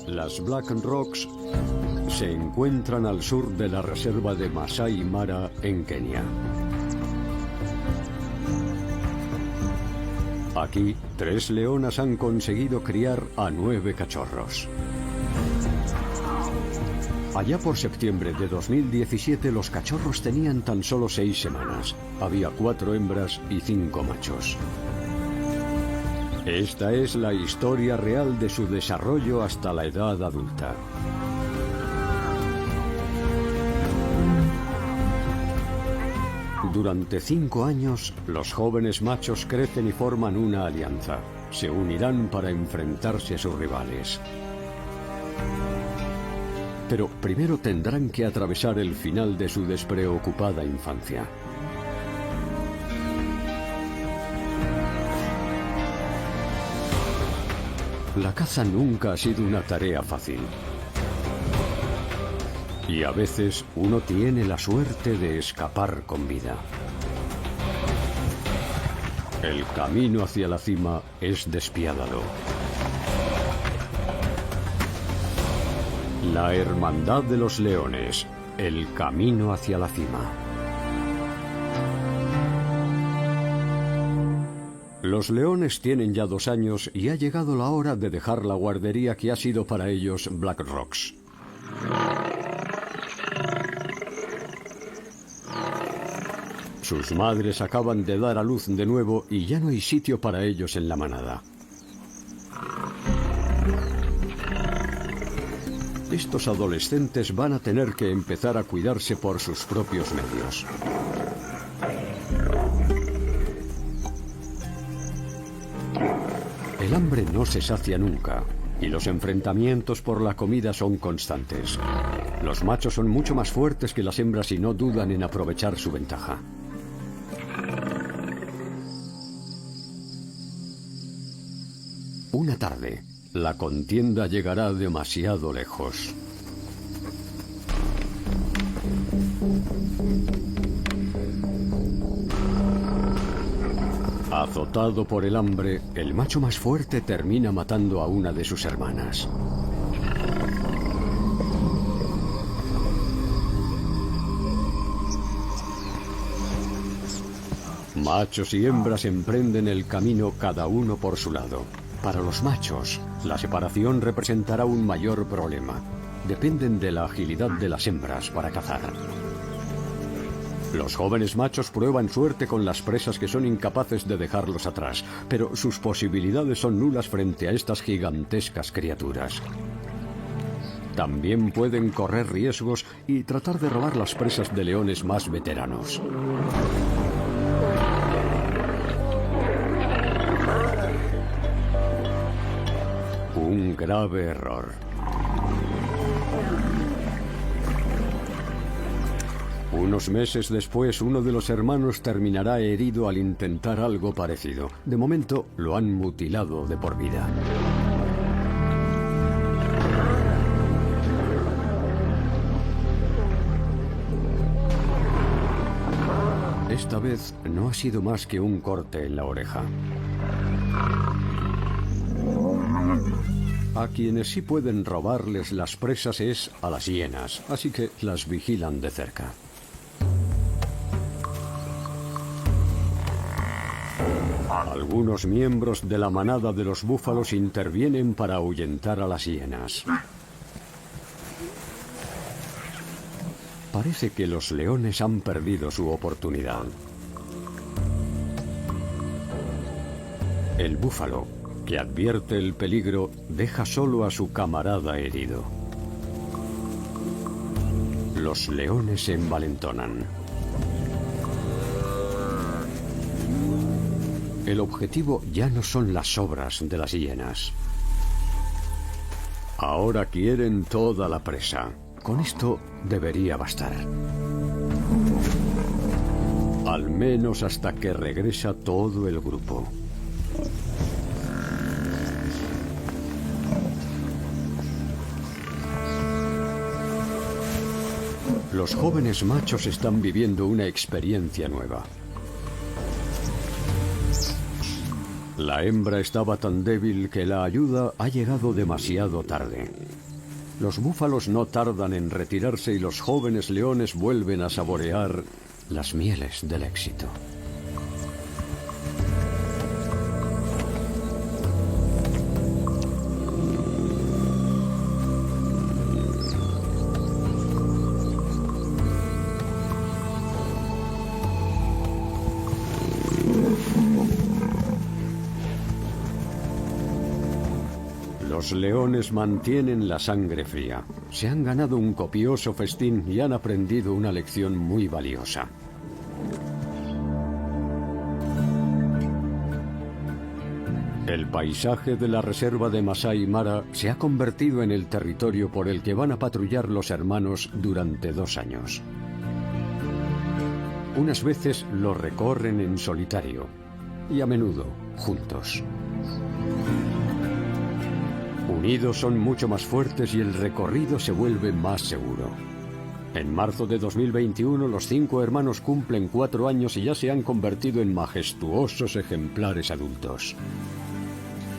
Las Black Rocks se encuentran al sur de la reserva de Masai Mara en Kenia. Aquí, 3 leonas han conseguido criar a 9 cachorros. Allá por septiembre de 2017 los cachorros tenían tan solo 6 semanas. Había 4 hembras y 5 machos. Esta es la historia real de su desarrollo hasta la edad adulta. Durante 5 años, los jóvenes machos crecen y forman una alianza. Se unirán para enfrentarse a sus rivales. Pero primero tendrán que atravesar el final de su despreocupada infancia. La caza nunca ha sido una tarea fácil. Y a veces uno tiene la suerte de escapar con vida. El camino hacia la cima es despiadado. La Hermandad de los Leones, el camino hacia la cima. Los leones tienen ya 2 años y ha llegado la hora de dejar la guardería que ha sido para ellos Black Rocks. Sus madres acaban de dar a luz de nuevo y ya no hay sitio para ellos en la manada. Estos adolescentes van a tener que empezar a cuidarse por sus propios medios. El hambre no se sacia nunca y los enfrentamientos por la comida son constantes. Los machos son mucho más fuertes que las hembras y no dudan en aprovechar su ventaja. Una tarde, la contienda llegará demasiado lejos. Azotado por el hambre, el macho más fuerte termina matando a una de sus hermanas. Machos y hembras emprenden el camino cada uno por su lado. Para los machos, la separación representará un mayor problema. Dependen de la agilidad de las hembras para cazar. Los jóvenes machos prueban suerte con las presas que son incapaces de dejarlos atrás, pero sus posibilidades son nulas frente a estas gigantescas criaturas. También pueden correr riesgos y tratar de robar las presas de leones más veteranos. Un grave error. Unos meses después, uno de los hermanos terminará herido al intentar algo parecido. De momento, lo han mutilado de por vida. Esta vez no ha sido más que un corte en la oreja. A quienes sí pueden robarles las presas es a las hienas, así que las vigilan de cerca. Algunos miembros de la manada de los búfalos intervienen para ahuyentar a las hienas. Parece que los leones han perdido su oportunidad. El búfalo, que advierte el peligro, deja solo a su camarada herido. Los leones se envalentonan. El objetivo ya no son las sobras de las hienas. Ahora quieren toda la presa. Con esto debería bastar. Al menos hasta que regresa todo el grupo. Los jóvenes machos están viviendo una experiencia nueva. La hembra estaba tan débil que la ayuda ha llegado demasiado tarde. Los búfalos no tardan en retirarse y los jóvenes leones vuelven a saborear las mieles del éxito. Los leones mantienen la sangre fría. Se han ganado un copioso festín y han aprendido una lección muy valiosa. El paisaje de la reserva de Masai Mara se ha convertido en el territorio por el que van a patrullar los hermanos durante 2 años. Unas veces lo recorren en solitario y a menudo juntos. Unidos son mucho más fuertes y el recorrido se vuelve más seguro. En marzo de 2021 los 5 hermanos cumplen 4 años y ya se han convertido en majestuosos ejemplares adultos.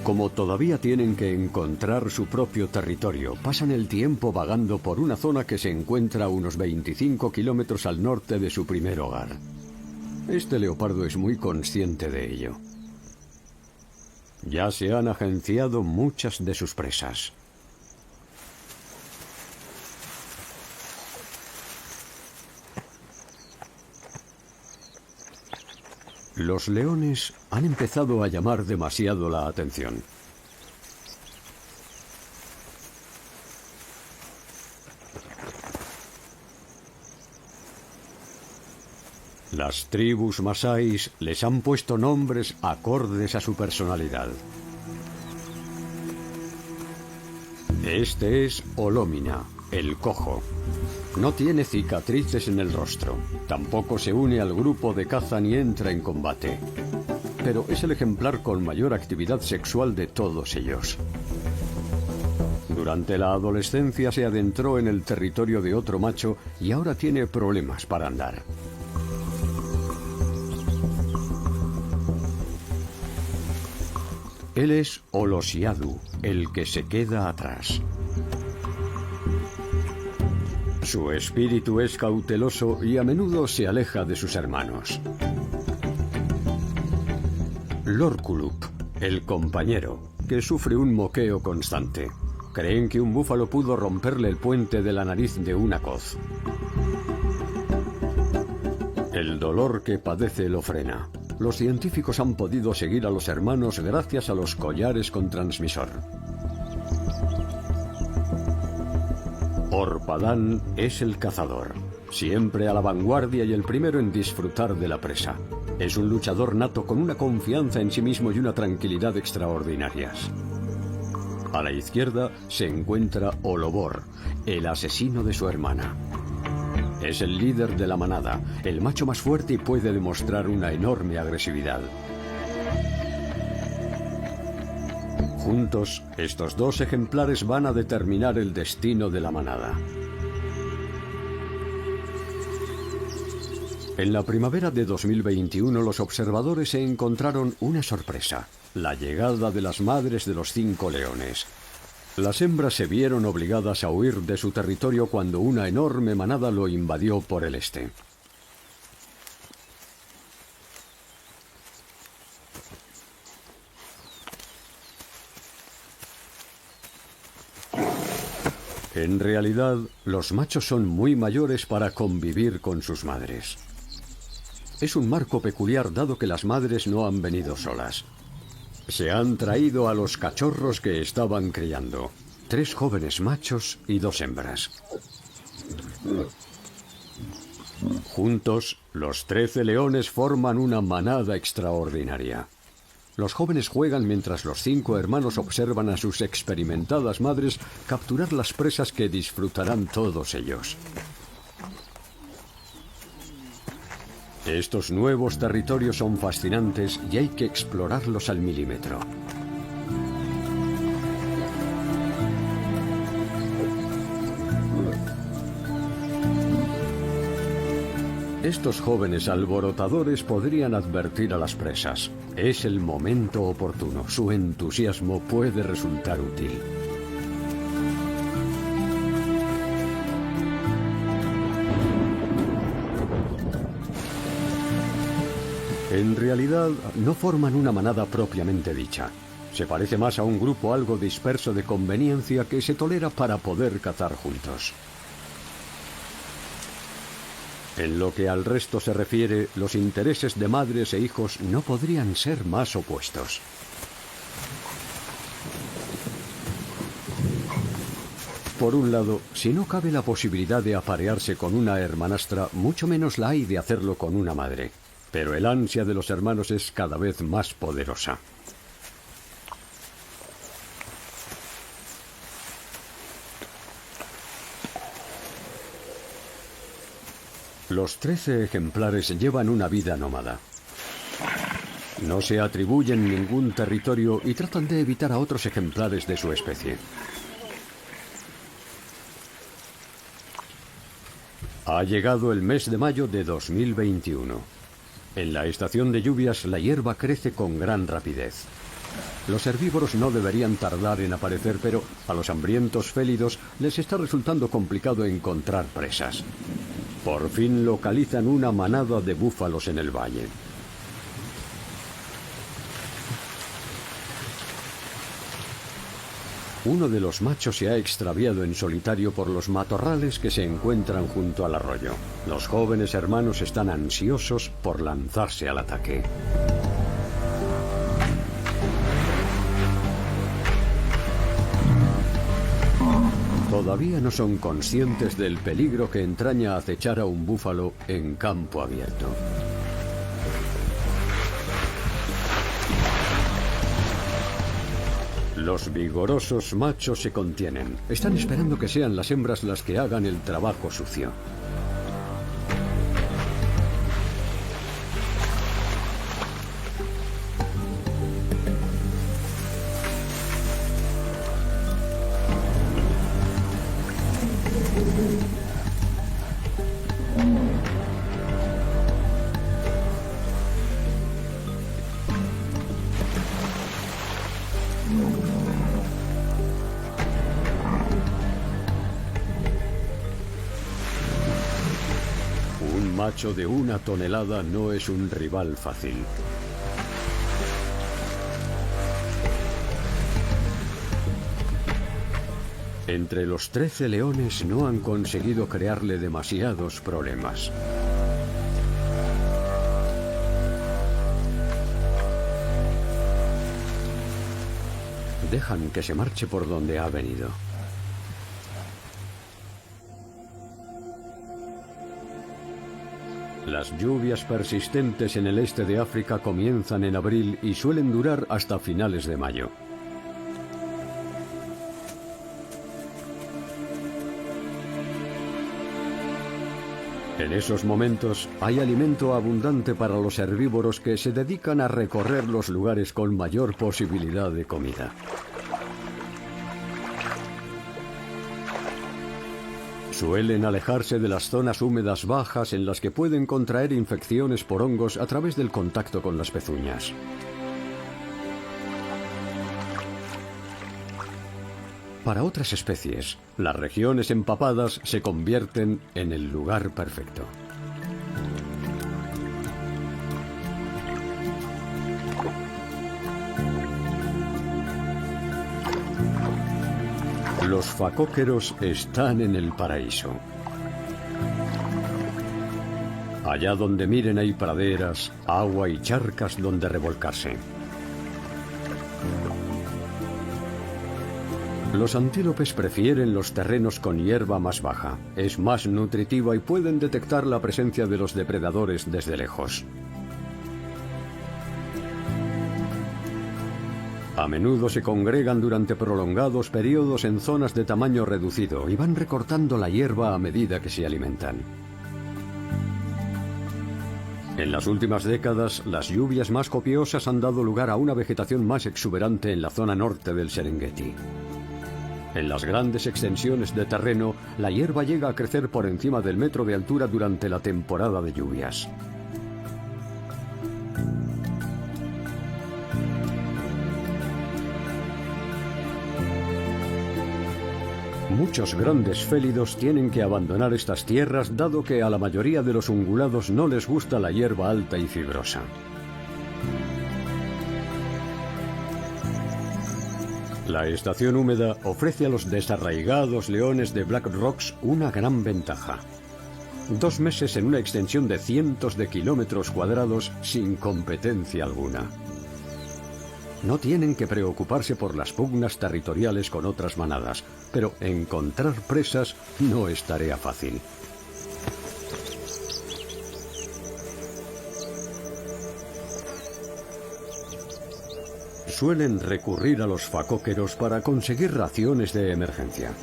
Como todavía tienen que encontrar su propio territorio, pasan el tiempo vagando por una zona que se encuentra a unos 25 kilómetros al norte de su primer hogar. Este leopardo es muy consciente de ello. Ya se han agenciado muchas de sus presas. Los leones han empezado a llamar demasiado la atención. Las tribus masáis les han puesto nombres acordes a su personalidad. Este es Olómina, el cojo. No tiene cicatrices en el rostro. Tampoco se une al grupo de caza ni entra en combate. Pero es el ejemplar con mayor actividad sexual de todos ellos. Durante la adolescencia se adentró en el territorio de otro macho y ahora tiene problemas para andar. Él es Olosiadu, el que se queda atrás. Su espíritu es cauteloso y a menudo se aleja de sus hermanos. Lorkulup, el compañero, que sufre un moqueo constante. Creen que un búfalo pudo romperle el puente de la nariz de una coz. El dolor que padece lo frena. Los científicos han podido seguir a los hermanos gracias a los collares con transmisor. Orpadán es el cazador, siempre a la vanguardia y el primero en disfrutar de la presa. Es un luchador nato con una confianza en sí mismo y una tranquilidad extraordinarias. A la izquierda se encuentra Olobor, el asesino de su hermana. Es el líder de la manada, el macho más fuerte y puede demostrar una enorme agresividad. Juntos, estos 2 ejemplares van a determinar el destino de la manada. En la primavera de 2021, los observadores se encontraron una sorpresa: la llegada de las madres de los 5 leones. Las hembras se vieron obligadas a huir de su territorio cuando una enorme manada lo invadió por el este. En realidad, los machos son muy mayores para convivir con sus madres. Es un marco peculiar dado que las madres no han venido solas. Se han traído a los cachorros que estaban criando, 3 jóvenes machos y 2 hembras. Juntos, los 13 leones forman una manada extraordinaria. Los jóvenes juegan mientras los 5 hermanos observan a sus experimentadas madres capturar las presas que disfrutarán todos ellos. Estos nuevos territorios son fascinantes y hay que explorarlos al milímetro. Estos jóvenes alborotadores podrían advertir a las presas. Es el momento oportuno. Su entusiasmo puede resultar útil. En realidad, no forman una manada propiamente dicha. Se parece más a un grupo algo disperso de conveniencia que se tolera para poder cazar juntos. En lo que al resto se refiere, los intereses de madres e hijos no podrían ser más opuestos. Por un lado, si no cabe la posibilidad de aparearse con una hermanastra, mucho menos la hay de hacerlo con una madre. Pero el ansia de los hermanos es cada vez más poderosa. Los 13 ejemplares llevan una vida nómada. No se atribuyen ningún territorio y tratan de evitar a otros ejemplares de su especie. Ha llegado el mes de mayo de 2021. En la estación de lluvias la hierba crece con gran rapidez. Los herbívoros no deberían tardar en aparecer, pero a los hambrientos félidos les está resultando complicado encontrar presas. Por fin localizan una manada de búfalos en el valle. Uno de los machos se ha extraviado en solitario por los matorrales que se encuentran junto al arroyo. Los jóvenes hermanos están ansiosos por lanzarse al ataque. Todavía no son conscientes del peligro que entraña acechar a un búfalo en campo abierto. Los vigorosos machos se contienen. Están esperando que sean las hembras las que hagan el trabajo sucio. Un macho de 1 tonelada no es un rival fácil. Entre los 13 leones no han conseguido crearle demasiados problemas. Dejan que se marche por donde ha venido. Las lluvias persistentes en el este de África comienzan en abril y suelen durar hasta finales de mayo. En esos momentos hay alimento abundante para los herbívoros que se dedican a recorrer los lugares con mayor posibilidad de comida. Suelen alejarse de las zonas húmedas bajas en las que pueden contraer infecciones por hongos a través del contacto con las pezuñas. Para otras especies, las regiones empapadas se convierten en el lugar perfecto. Los facóqueros están en el paraíso. Allá donde miren hay praderas, agua y charcas donde revolcarse. Los antílopes prefieren los terrenos con hierba más baja. Es más nutritiva y pueden detectar la presencia de los depredadores desde lejos. A menudo se congregan durante prolongados periodos en zonas de tamaño reducido y van recortando la hierba a medida que se alimentan. En las últimas décadas, las lluvias más copiosas han dado lugar a una vegetación más exuberante en la zona norte del Serengeti. En las grandes extensiones de terreno, la hierba llega a crecer por encima del metro de altura durante la temporada de lluvias. Muchos grandes félidos tienen que abandonar estas tierras dado que a la mayoría de los ungulados no les gusta la hierba alta y fibrosa. La estación húmeda ofrece a los desarraigados leones de Black Rocks una gran ventaja. 2 meses en una extensión de cientos de kilómetros cuadrados sin competencia alguna. No tienen que preocuparse por las pugnas territoriales con otras manadas, pero encontrar presas no es tarea fácil. Suelen recurrir a los facóqueros para conseguir raciones de emergencia.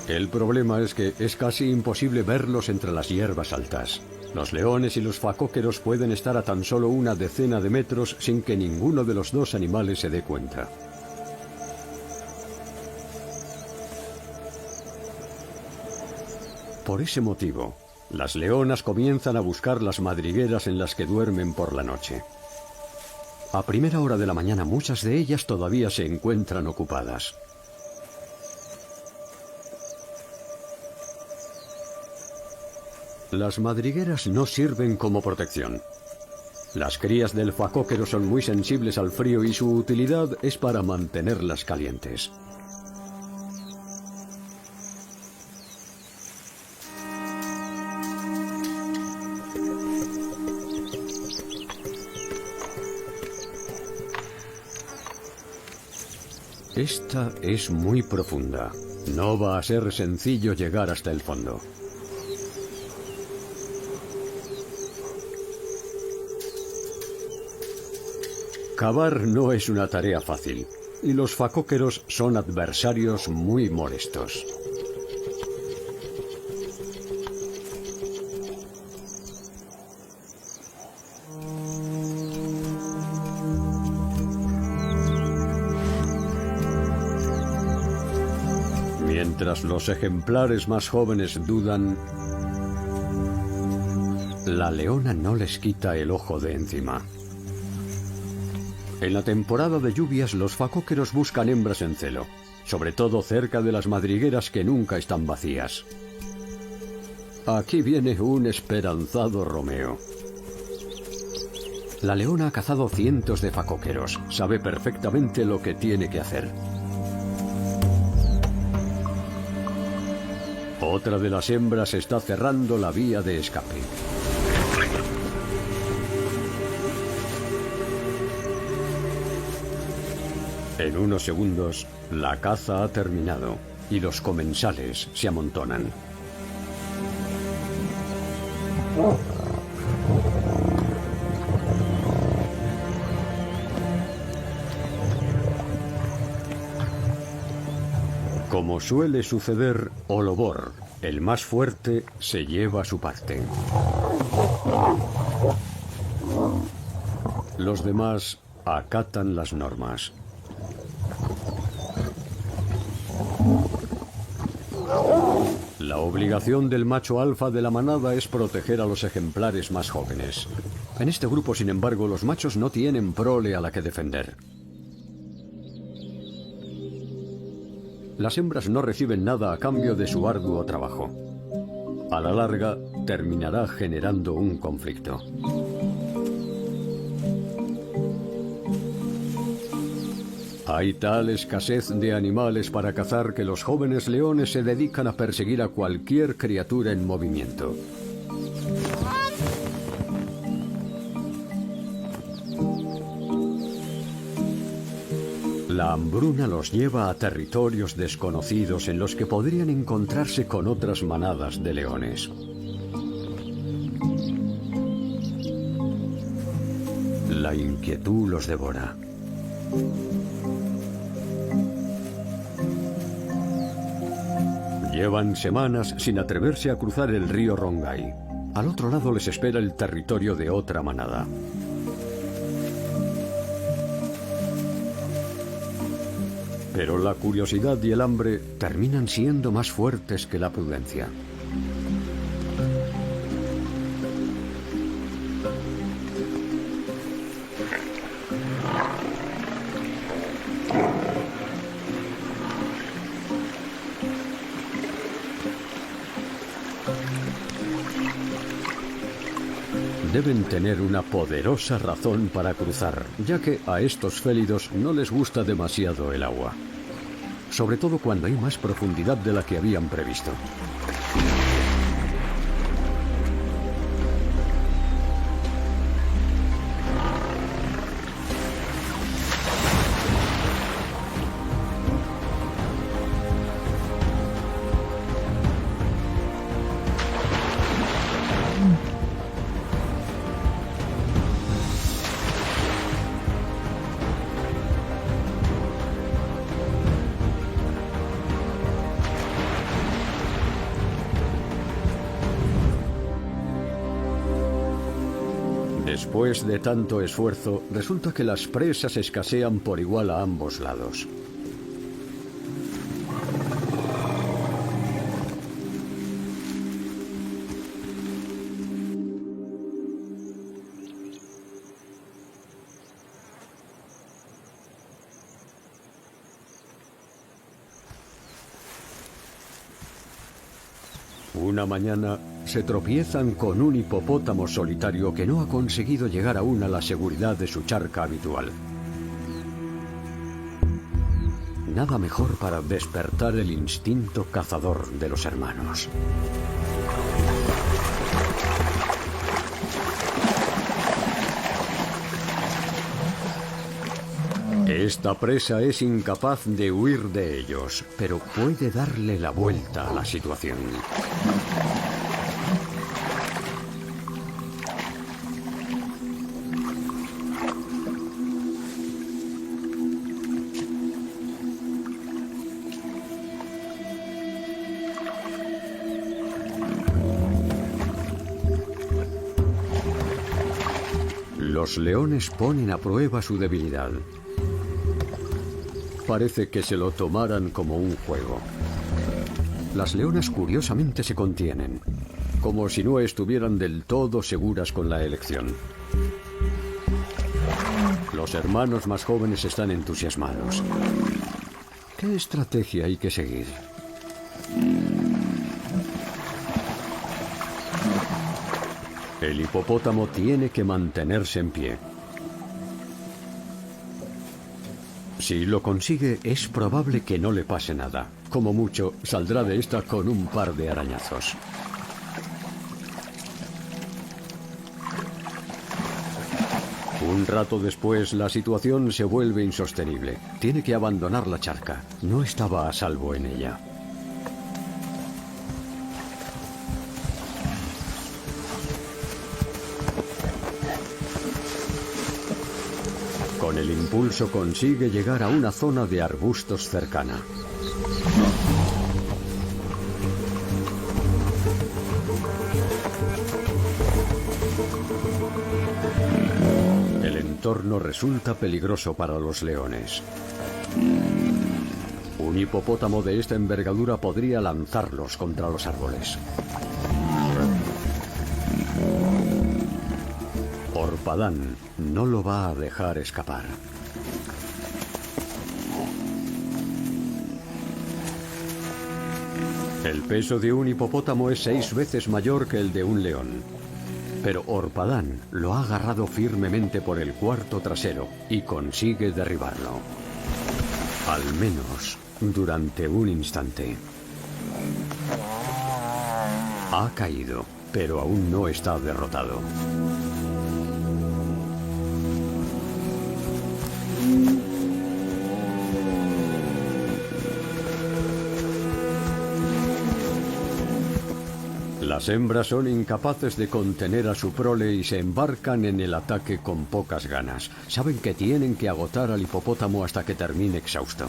El problema es que es casi imposible verlos entre las hierbas altas. Los leones y los facóqueros pueden estar a tan solo una decena de metros sin que ninguno de los dos animales se dé cuenta. Por ese motivo, las leonas comienzan a buscar las madrigueras en las que duermen por la noche. A primera hora de la mañana muchas de ellas todavía se encuentran ocupadas. Las madrigueras no sirven como protección. Las crías del facóquero son muy sensibles al frío y su utilidad es para mantenerlas calientes. Esta es muy profunda. No va a ser sencillo llegar hasta el fondo. Cavar no es una tarea fácil, y los facóqueros son adversarios muy molestos. Mientras los ejemplares más jóvenes dudan, la leona no les quita el ojo de encima. En la temporada de lluvias los facóqueros buscan hembras en celo, sobre todo cerca de las madrigueras que nunca están vacías. Aquí viene un esperanzado Romeo. La leona ha cazado cientos de facóqueros, sabe perfectamente lo que tiene que hacer. Otra de las hembras está cerrando la vía de escape. En unos segundos, la caza ha terminado y los comensales se amontonan. Como suele suceder, Olobor, el más fuerte, se lleva su parte. Los demás acatan las normas. La obligación del macho alfa de la manada es proteger a los ejemplares más jóvenes. En este grupo, sin embargo, los machos no tienen prole a la que defender. Las hembras no reciben nada a cambio de su arduo trabajo. A la larga, terminará generando un conflicto. Hay tal escasez de animales para cazar que los jóvenes leones se dedican a perseguir a cualquier criatura en movimiento. La hambruna los lleva a territorios desconocidos en los que podrían encontrarse con otras manadas de leones. La inquietud los devora. Llevan semanas sin atreverse a cruzar el río Rongai. Al otro lado les espera el territorio de otra manada. Pero la curiosidad y el hambre terminan siendo más fuertes que la prudencia. Deben tener una poderosa razón para cruzar, ya que a estos félidos no les gusta demasiado el agua. Sobre todo cuando hay más profundidad de la que habían previsto. Después de tanto esfuerzo, resulta que las presas escasean por igual a ambos lados. Una mañana se tropiezan con un hipopótamo solitario que no ha conseguido llegar aún a la seguridad de su charca habitual. Nada mejor para despertar el instinto cazador de los hermanos. Esta presa es incapaz de huir de ellos, pero puede darle la vuelta a la situación. Los leones ponen a prueba su debilidad. Parece que se lo tomaran como un juego. Las leonas curiosamente se contienen, como si no estuvieran del todo seguras con la elección. Los hermanos más jóvenes están entusiasmados. ¿Qué estrategia hay que seguir? El hipopótamo tiene que mantenerse en pie. Si lo consigue, es probable que no le pase nada. Como mucho, saldrá de esta con un par de arañazos. Un rato después, la situación se vuelve insostenible. Tiene que abandonar la charca. No estaba a salvo en ella. Con el impulso consigue llegar a una zona de arbustos cercana. El entorno resulta peligroso para los leones. Un hipopótamo de esta envergadura podría lanzarlos contra los árboles. Orpadán no lo va a dejar escapar. El peso de un hipopótamo es 6 veces mayor que el de un león. Pero Orpadán lo ha agarrado firmemente por el cuarto trasero y consigue derribarlo. Al menos durante un instante. Ha caído, pero aún no está derrotado. Las hembras son incapaces de contener a su prole y se embarcan en el ataque con pocas ganas. Saben que tienen que agotar al hipopótamo hasta que termine exhausto.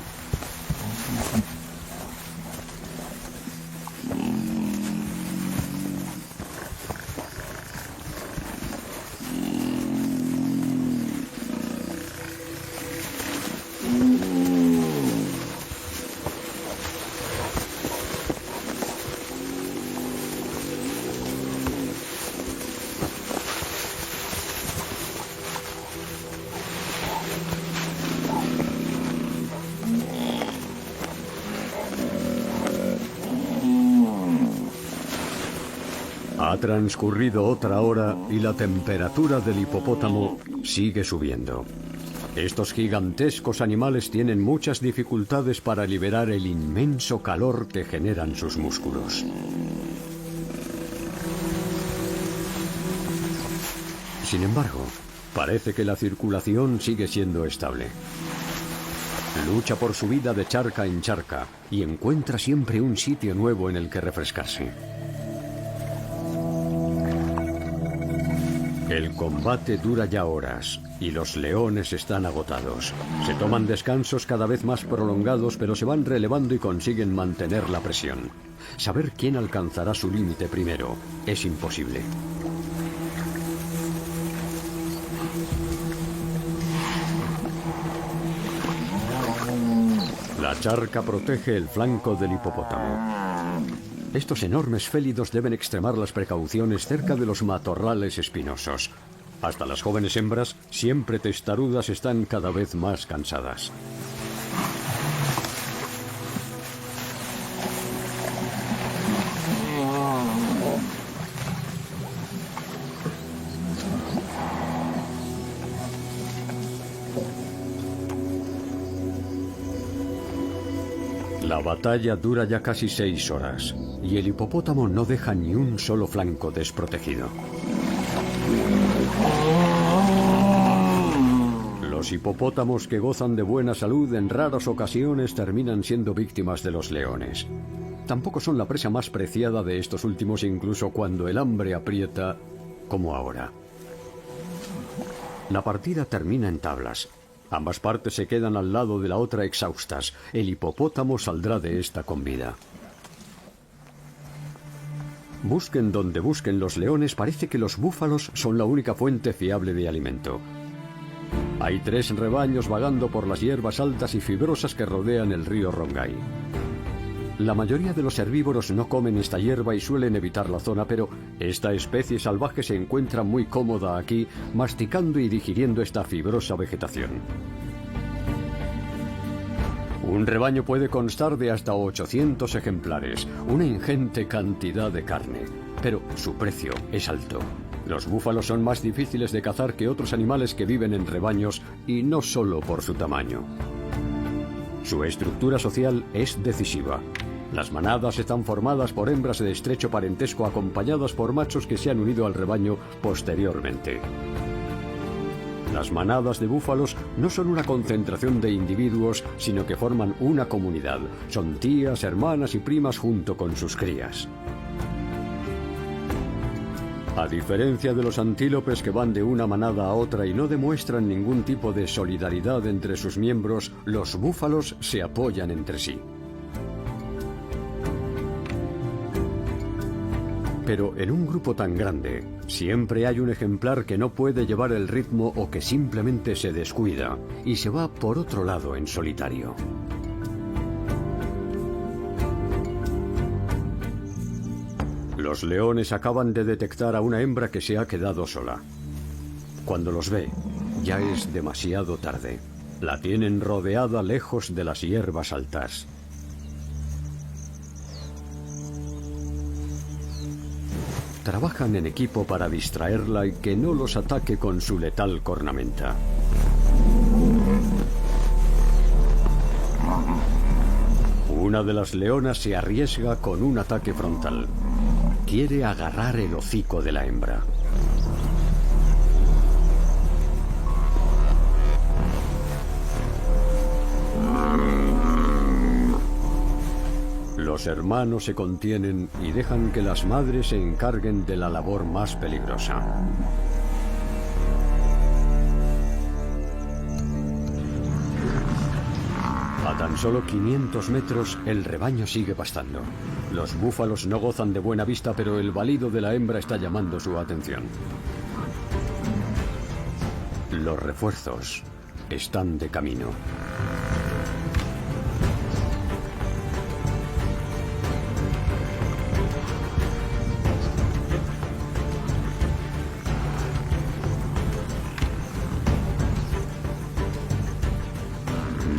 Ha transcurrido otra hora y la temperatura del hipopótamo sigue subiendo. Estos gigantescos animales tienen muchas dificultades para liberar el inmenso calor que generan sus músculos. Sin embargo, parece que la circulación sigue siendo estable. Lucha por su vida de charca en charca y encuentra siempre un sitio nuevo en el que refrescarse. El combate dura ya horas y los leones están agotados. Se toman descansos cada vez más prolongados, pero se van relevando y consiguen mantener la presión. Saber quién alcanzará su límite primero es imposible. La charca protege el flanco del hipopótamo. Estos enormes félidos deben extremar las precauciones cerca de los matorrales espinosos. Hasta las jóvenes hembras, siempre testarudas, están cada vez más cansadas. La batalla dura ya casi 6 horas y el hipopótamo no deja ni un solo flanco desprotegido. Los hipopótamos que gozan de buena salud en raras ocasiones terminan siendo víctimas de los leones. Tampoco son la presa más preciada de estos últimos, incluso cuando el hambre aprieta, como ahora. La partida termina en tablas. Ambas partes se quedan al lado de la otra exhaustas. El hipopótamo saldrá de esta con vida. Busquen donde busquen los leones, parece que los búfalos son la única fuente fiable de alimento. Hay 3 rebaños vagando por las hierbas altas y fibrosas que rodean el río Rongai. La mayoría de los herbívoros no comen esta hierba y suelen evitar la zona, pero esta especie salvaje se encuentra muy cómoda aquí, masticando y digiriendo esta fibrosa vegetación. Un rebaño puede constar de hasta 800 ejemplares, una ingente cantidad de carne, pero su precio es alto. Los búfalos son más difíciles de cazar que otros animales que viven en rebaños, y no solo por su tamaño. Su estructura social es decisiva. Las manadas están formadas por hembras de estrecho parentesco acompañadas por machos que se han unido al rebaño posteriormente. Las manadas de búfalos no son una concentración de individuos, sino que forman una comunidad. Son tías, hermanas y primas junto con sus crías. A diferencia de los antílopes que van de una manada a otra y no demuestran ningún tipo de solidaridad entre sus miembros, los búfalos se apoyan entre sí. Pero en un grupo tan grande, siempre hay un ejemplar que no puede llevar el ritmo o que simplemente se descuida y se va por otro lado en solitario. Los leones acaban de detectar a una hembra que se ha quedado sola. Cuando los ve, ya es demasiado tarde. La tienen rodeada lejos de las hierbas altas. Trabajan en equipo para distraerla y que no los ataque con su letal cornamenta. Una de las leonas se arriesga con un ataque frontal. Quiere agarrar el hocico de la hembra. Los hermanos se contienen y dejan que las madres se encarguen de la labor más peligrosa. A tan solo 500 metros, el rebaño sigue pastando. Los búfalos no gozan de buena vista, pero el balido de la hembra está llamando su atención. Los refuerzos están de camino.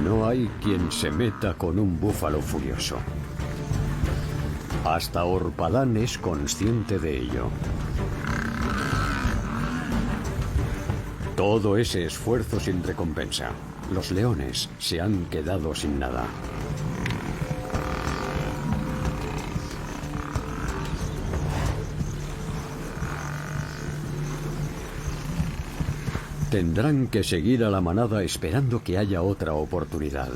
No hay quien se meta con un búfalo furioso. Hasta Orpadán es consciente de ello. Todo ese esfuerzo sin recompensa. Los leones se han quedado sin nada. Tendrán que seguir a la manada esperando que haya otra oportunidad.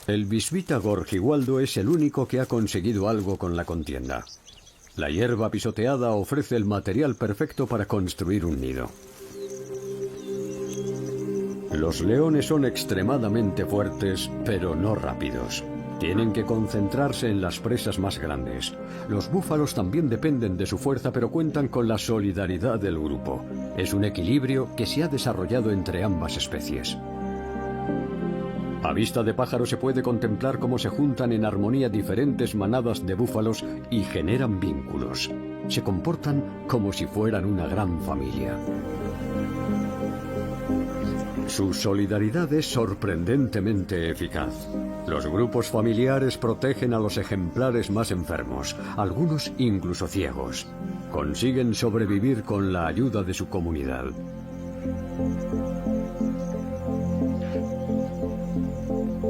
El bisbita Gorgigualdo es el único que ha conseguido algo con la contienda. La hierba pisoteada ofrece el material perfecto para construir un nido. Los leones son extremadamente fuertes, pero no rápidos. Tienen que concentrarse en las presas más grandes. Los búfalos también dependen de su fuerza, pero cuentan con la solidaridad del grupo. Es un equilibrio que se ha desarrollado entre ambas especies. A vista de pájaro se puede contemplar cómo se juntan en armonía diferentes manadas de búfalos y generan vínculos. Se comportan como si fueran una gran familia. Su solidaridad es sorprendentemente eficaz. Los grupos familiares protegen a los ejemplares más enfermos, algunos incluso ciegos. Consiguen sobrevivir con la ayuda de su comunidad.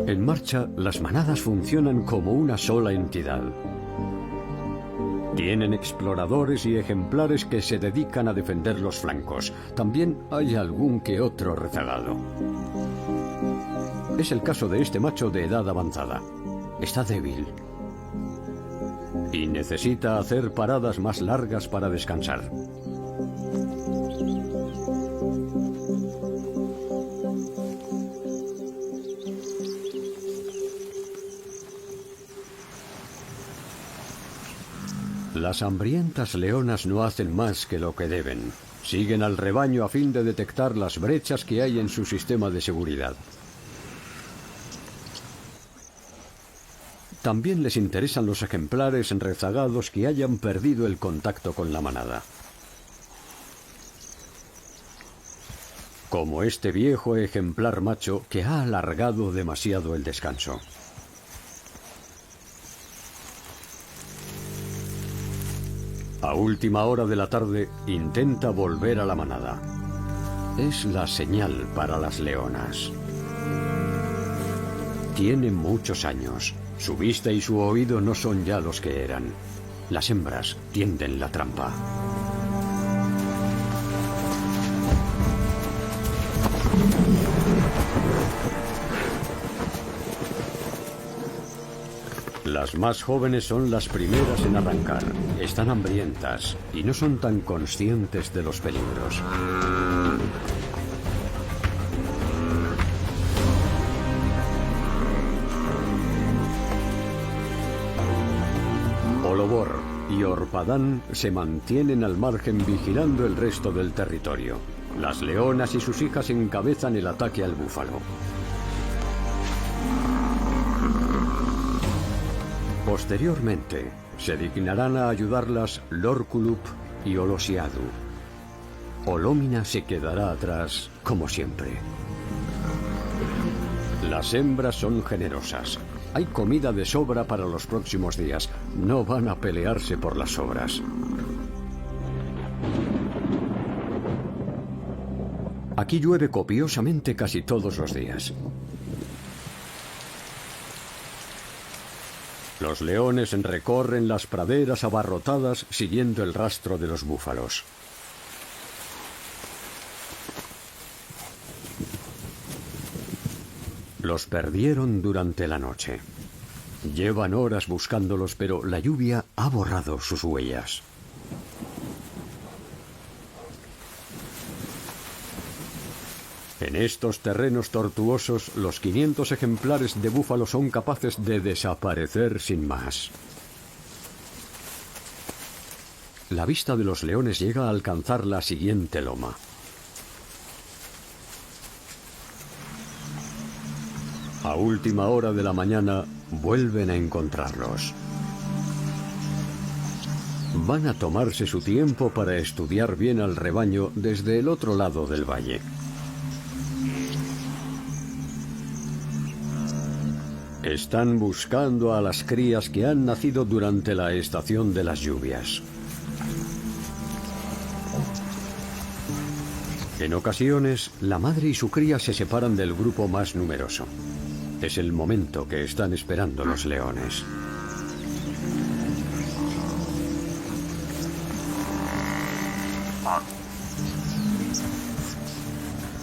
En marcha, las manadas funcionan como una sola entidad. Tienen exploradores y ejemplares que se dedican a defender los flancos. También hay algún que otro rezagado. Es el caso de este macho de edad avanzada. Está débil y necesita hacer paradas más largas para descansar. Las hambrientas leonas no hacen más que lo que deben. Siguen al rebaño a fin de detectar las brechas que hay en su sistema de seguridad. También les interesan los ejemplares rezagados que hayan perdido el contacto con la manada. Como este viejo ejemplar macho que ha alargado demasiado el descanso. A última hora de la tarde intenta volver a la manada. Es la señal para las leonas. Tiene muchos años. Su vista y su oído no son ya los que eran. Las hembras tienden la trampa. Las más jóvenes son las primeras en arrancar. Están hambrientas y no son tan conscientes de los peligros. Olobor y Orpadán se mantienen al margen vigilando el resto del territorio. Las leonas y sus hijas encabezan el ataque al búfalo. Posteriormente, se dignarán a ayudarlas Lorcullup y Olosiadu. Olómina se quedará atrás, como siempre. Las hembras son generosas. Hay comida de sobra para los próximos días. No van a pelearse por las sobras. Aquí llueve copiosamente casi todos los días. Los leones recorren las praderas abarrotadas siguiendo el rastro de los búfalos. Los perdieron durante la noche. Llevan horas buscándolos, pero la lluvia ha borrado sus huellas. En estos terrenos tortuosos, los 500 ejemplares de búfalo son capaces de desaparecer sin más. La vista de los leones llega a alcanzar la siguiente loma. A última hora de la mañana, vuelven a encontrarlos. Van a tomarse su tiempo para estudiar bien al rebaño desde el otro lado del valle. Están buscando a las crías que han nacido durante la estación de las lluvias. En ocasiones, la madre y su cría se separan del grupo más numeroso. Es el momento que están esperando los leones.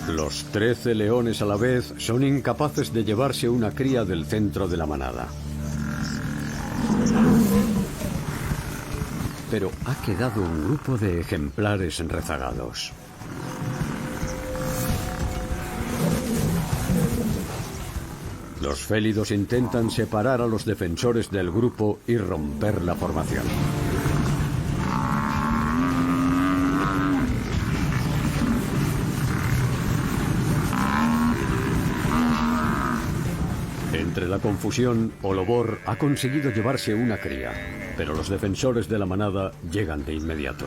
Los 13 leones a la vez son incapaces de llevarse una cría del centro de la manada. Pero ha quedado un grupo de ejemplares rezagados. Los félidos intentan separar a los defensores del grupo y romper la formación. Entre la confusión, Olobor ha conseguido llevarse una cría, pero los defensores de la manada llegan de inmediato.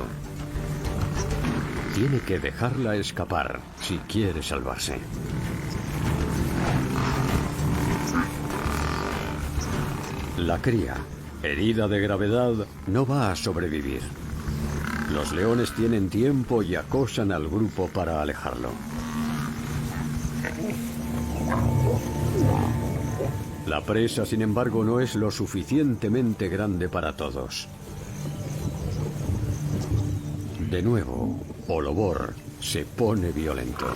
Tiene que dejarla escapar si quiere salvarse. La cría, herida de gravedad, no va a sobrevivir. Los leones tienen tiempo y acosan al grupo para alejarlo. La presa, sin embargo, no es lo suficientemente grande para todos. De nuevo, Olobor se pone violento.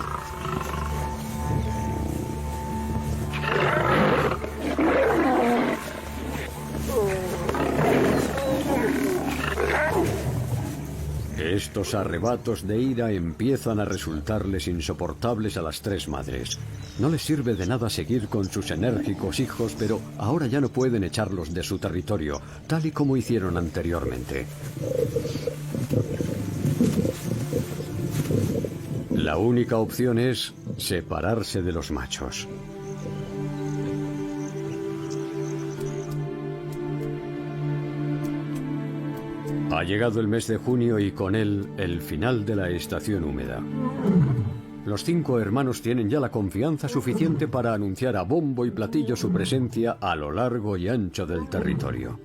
Estos arrebatos de ira empiezan a resultarles insoportables a las tres madres. No les sirve de nada seguir con sus enérgicos hijos, pero ahora ya no pueden echarlos de su territorio, tal y como hicieron anteriormente. La única opción es separarse de los machos. Ha llegado el mes de junio y con él el final de la estación húmeda. Los 5 hermanos tienen ya la confianza suficiente para anunciar a bombo y platillo su presencia a lo largo y ancho del territorio.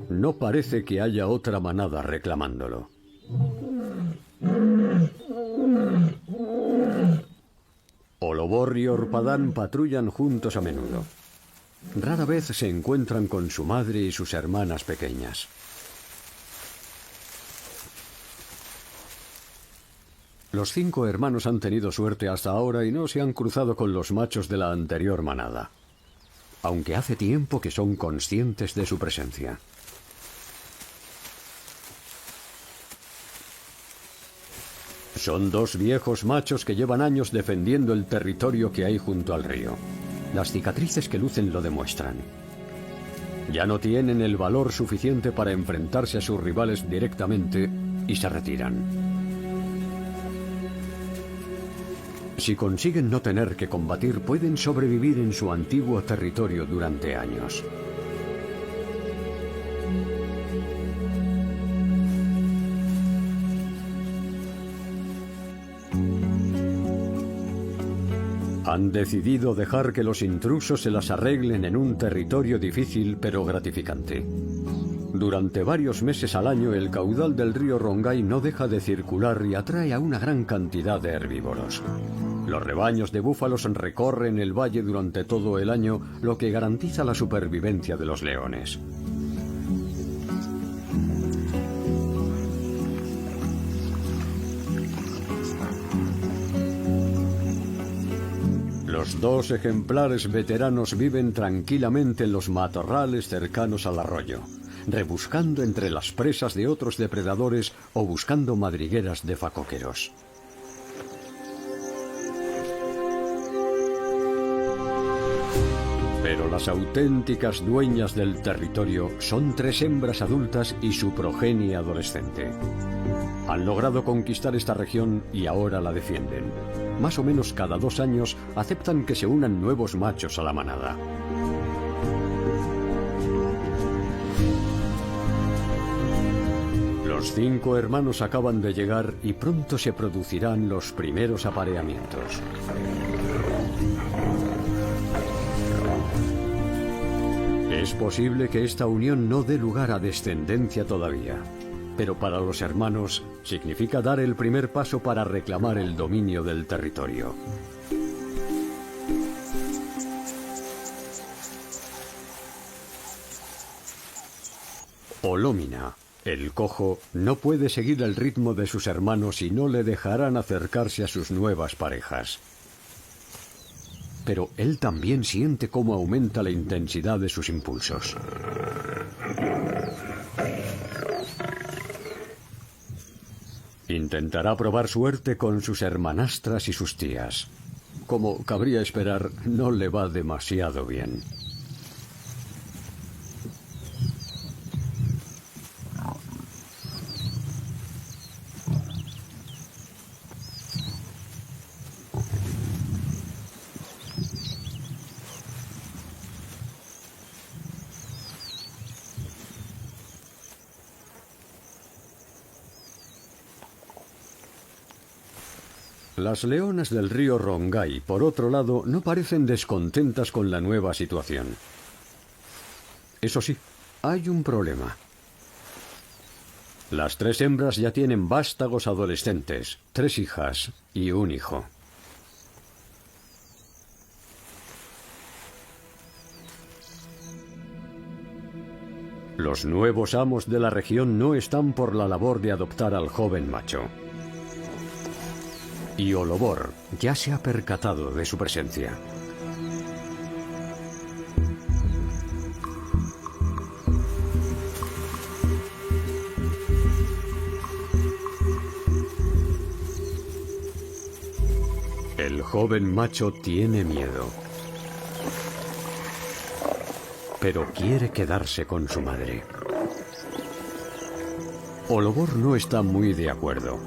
No parece que haya otra manada reclamándolo. Olobor y Orpadán patrullan juntos a menudo. Rara vez se encuentran con su madre y sus hermanas pequeñas. Los 5 hermanos han tenido suerte hasta ahora y no se han cruzado con los machos de la anterior manada, aunque hace tiempo que son conscientes de su presencia. Son 2 viejos machos que llevan años defendiendo el territorio que hay junto al río. Las cicatrices que lucen lo demuestran. Ya no tienen el valor suficiente para enfrentarse a sus rivales directamente y se retiran. Si consiguen no tener que combatir, pueden sobrevivir en su antiguo territorio durante años. Han decidido dejar que los intrusos se las arreglen en un territorio difícil pero gratificante. Durante varios meses al año el caudal del río Rongai no deja de circular y atrae a una gran cantidad de herbívoros. Los rebaños de búfalos recorren el valle durante todo el año, lo que garantiza la supervivencia de los leones. Los 2 ejemplares veteranos viven tranquilamente en los matorrales cercanos al arroyo, rebuscando entre las presas de otros depredadores o buscando madrigueras de facoqueros. Pero las auténticas dueñas del territorio son 3 hembras adultas y su progenie adolescente. Han logrado conquistar esta región y ahora la defienden. Más o menos cada 2 años aceptan que se unan nuevos machos a la manada. Los 5 hermanos acaban de llegar y pronto se producirán los primeros apareamientos. Es posible que esta unión no dé lugar a descendencia todavía, pero para los hermanos significa dar el primer paso para reclamar el dominio del territorio. Olómina, el cojo, no puede seguir el ritmo de sus hermanos y no le dejarán acercarse a sus nuevas parejas. Pero él también siente cómo aumenta la intensidad de sus impulsos. Intentará probar suerte con sus hermanastras y sus tías. Como cabría esperar, no le va demasiado bien. Las leonas del río Rongai, por otro lado, no parecen descontentas con la nueva situación. Eso sí, hay un problema. Las 3 hembras ya tienen vástagos adolescentes, 3 hijas y un hijo. Los nuevos amos de la región no están por la labor de adoptar al joven macho. Y Olobor ya se ha percatado de su presencia. El joven macho tiene miedo, pero quiere quedarse con su madre. Olobor no está muy de acuerdo.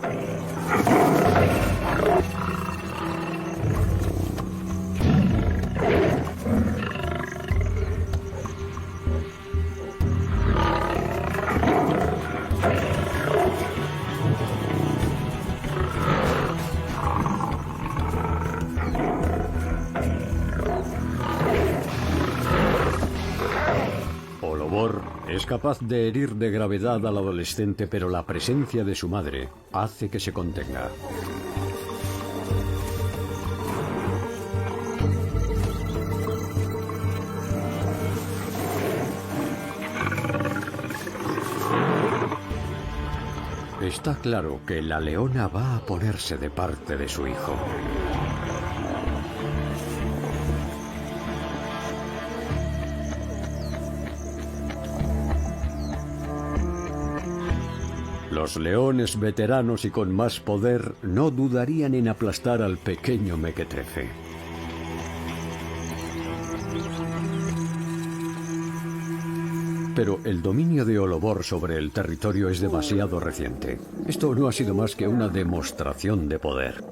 Olobor es capaz de herir de gravedad al adolescente, pero la presencia de su madre hace que se contenga. Está claro que la leona va a ponerse de parte de su hijo. Los leones veteranos y con más poder no dudarían en aplastar al pequeño mequetrefe. Pero el dominio de Olobor sobre el territorio es demasiado reciente. Esto no ha sido más que una demostración de poder.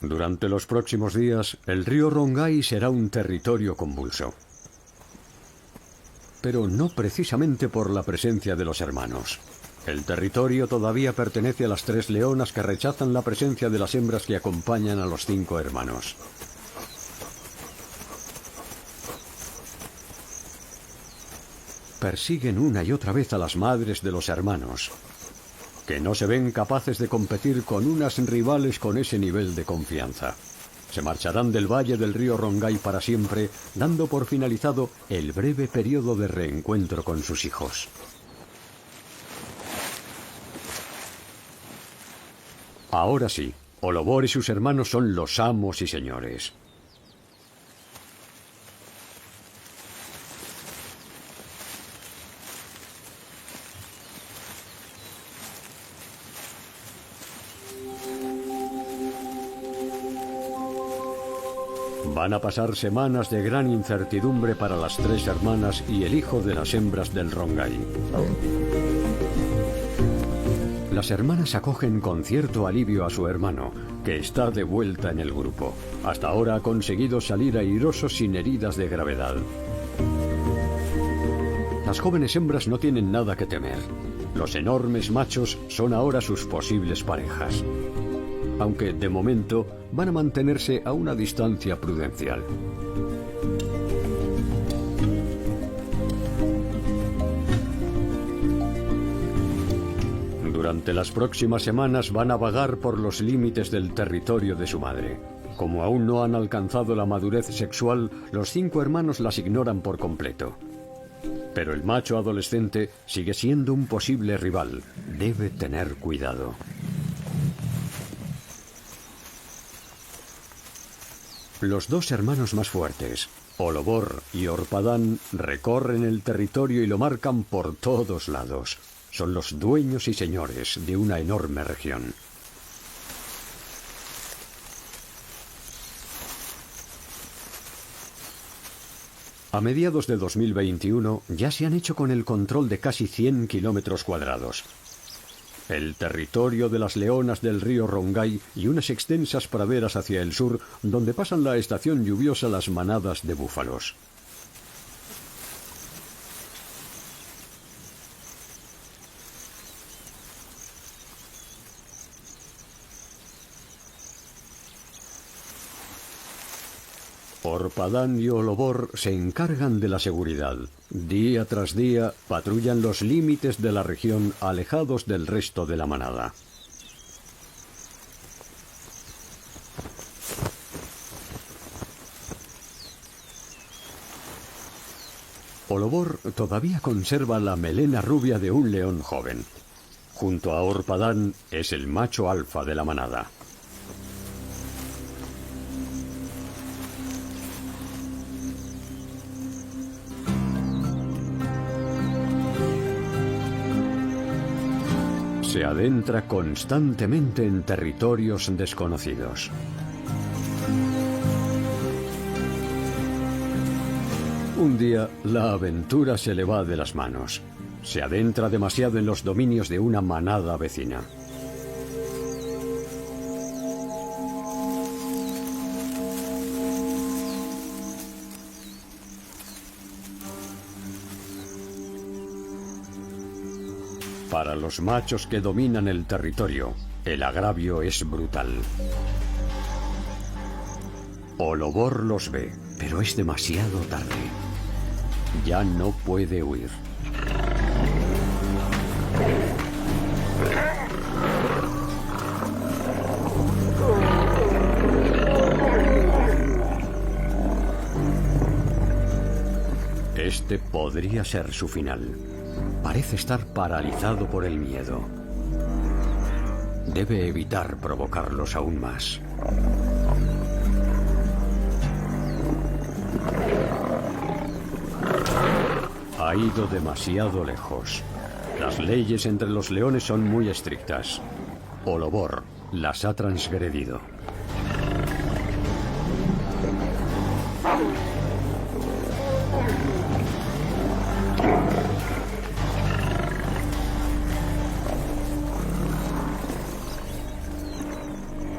Durante los próximos días, el río Rongai será un territorio convulso. Pero no precisamente por la presencia de los hermanos. El territorio todavía pertenece a las 3 leonas que rechazan la presencia de las hembras que acompañan a los 5 hermanos. Persiguen una y otra vez a las madres de los hermanos, que no se ven capaces de competir con unas rivales con ese nivel de confianza. Se marcharán del valle del río Rongai para siempre, dando por finalizado el breve periodo de reencuentro con sus hijos. Ahora sí, Olobor y sus hermanos son los amos y señores. Van a pasar semanas de gran incertidumbre para las 3 hermanas y el hijo de las hembras del Rongai. Las hermanas acogen con cierto alivio a su hermano, que está de vuelta en el grupo. Hasta ahora ha conseguido salir airoso sin heridas de gravedad. Las jóvenes hembras no tienen nada que temer. Los enormes machos son ahora sus posibles parejas. aunque de momento van a mantenerse a una distancia prudencial. Durante las próximas semanas van a vagar por los límites del territorio de su madre. Como aún no han alcanzado la madurez sexual, los 5 hermanos las ignoran por completo. Pero el macho adolescente sigue siendo un posible rival. Debe tener cuidado. Los 2 hermanos más fuertes, Olobor y Orpadán, recorren el territorio y lo marcan por todos lados. Son los dueños y señores de una enorme región. A mediados de 2021 ya se han hecho con el control de casi 100 kilómetros cuadrados. El territorio de las leonas del río Rongay y unas extensas praderas hacia el sur, donde pasan la estación lluviosa las manadas de búfalos. Orpadán y Olobor se encargan de la seguridad. Día tras día patrullan los límites de la región alejados del resto de la manada. Olobor todavía conserva la melena rubia de un león joven. Junto a Orpadán es el macho alfa de la manada. Se adentra constantemente en territorios desconocidos. Un día, la aventura se le va de las manos. Se adentra demasiado en los dominios de una manada vecina. Para los machos que dominan el territorio, el agravio es brutal. Olobor los ve, pero es demasiado tarde. Ya no puede huir. Este podría ser su final. Parece estar paralizado por el miedo. Debe evitar provocarlos aún más. Ha ido demasiado lejos. Las leyes entre los leones son muy estrictas. Olobor las ha transgredido.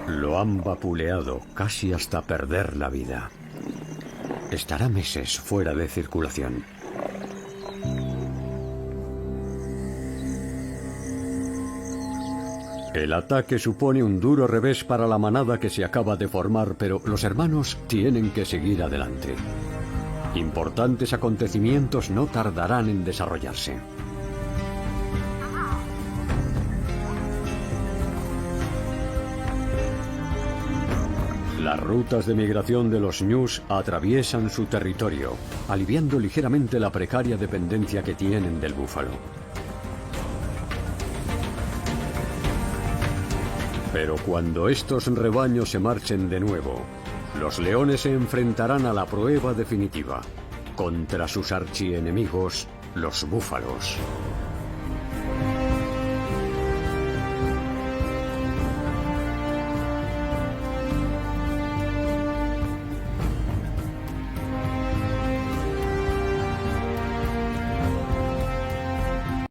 Lo han vapuleado casi hasta perder la vida. Estará meses fuera de circulación. El ataque supone un duro revés para la manada que se acaba de formar, pero los hermanos tienen que seguir adelante. Importantes acontecimientos no tardarán en desarrollarse. Las rutas de migración de los ñus atraviesan su territorio, aliviando ligeramente la precaria dependencia que tienen del búfalo. Pero cuando estos rebaños se marchen de nuevo, los leones se enfrentarán a la prueba definitiva, contra sus archienemigos, los búfalos.